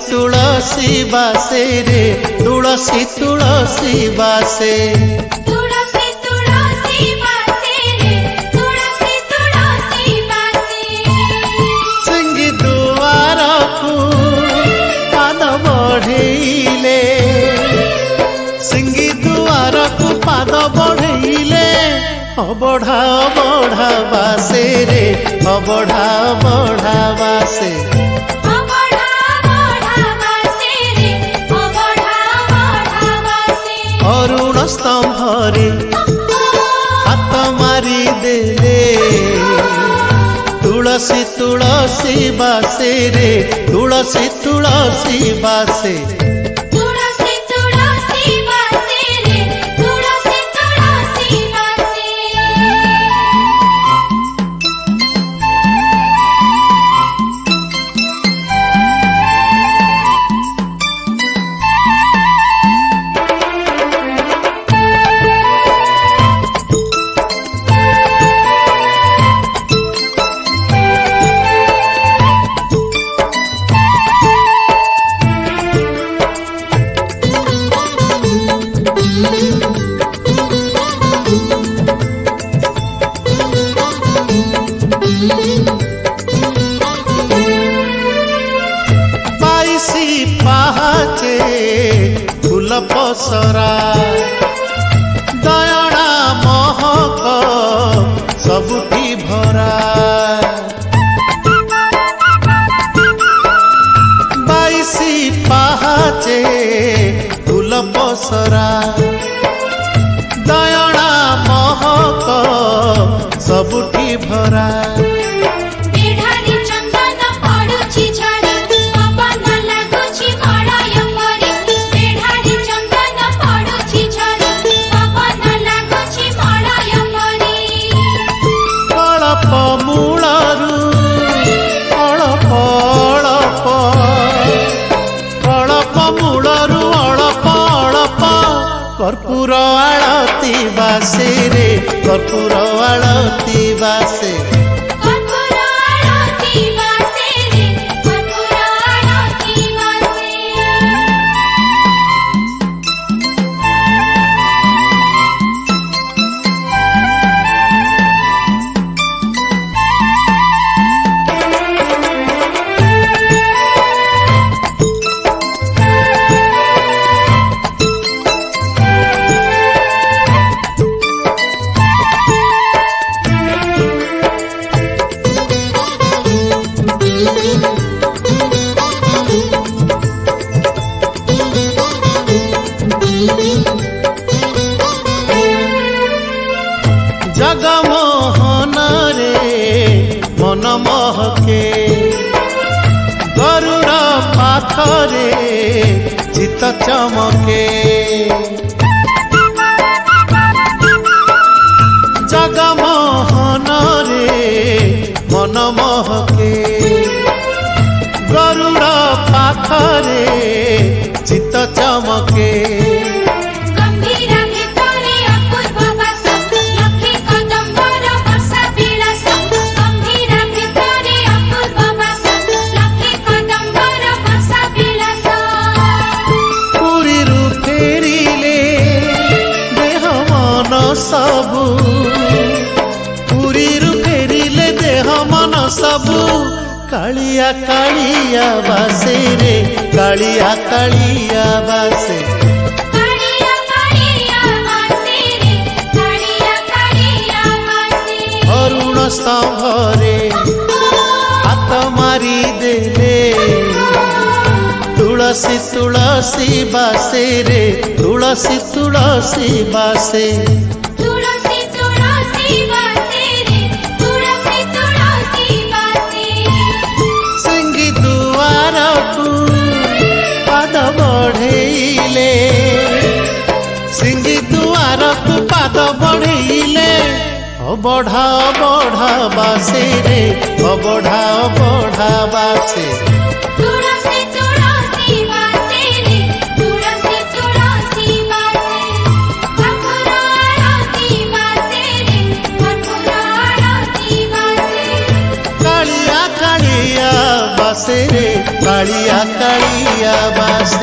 तुलसी बासे रे तुलसी तुलसी बासे तुलसी तुलसी बासे रे तुलसी तुलसी बासे सिंगी दुआर को पाद बढ़ेले सिंगी दुआर को पाद बढ़ेले बढ़ा बढ़ा बासे रे बढ़ा बढ़ा बासे अरुण स्तंभरे हाथ मारी देले तुलसी तुलसी बासे रे तुलसी तुलसी बासे तुलसी तुलसी बासे रे तुलसी तुलसी बासे पाहाचे फूल पसरा दयणा महक सबुठी भरा 22 पाहाचे फूल पसरा दयणा महक सबुठी भरा कर्पूर आळती बासे रे कर्पूर आळती बासे कर्पूर आळती बासे रे कर्पूर आळती बासे जगमोहन रे मन महके गरुड़ पाखरे चित चमके जगमोहन रे मन महके गरुड़ पाखरे चित चमके सबू पुरी फेरिले देह मन सबू कालिया कालिया बासे रे कालिया कालिया बासे कालिया कालिया बासे रे कालिया कालिया बासे अरुण स्तंभरे हाथ मारी देले तुलसी तुलसी बासे रे तुलसी तुलसी बासे तुलसी तुलसी बासे रे तुलसी तुलसी बासे सिंगी दुआर को पाद बढ़ेले सिंगी दुआर को पाद बढ़ेले बढ़ा बढ़ा बासे रे बढ़ा बढ़ा बासे तुलसी तुलसी बासे रे तुलसी तुलसी बासे कर्पूर आळती बासे रे कर्पूर आळती बासे कालिया कालिया बासे रे कालिया कालिया दिया बासे।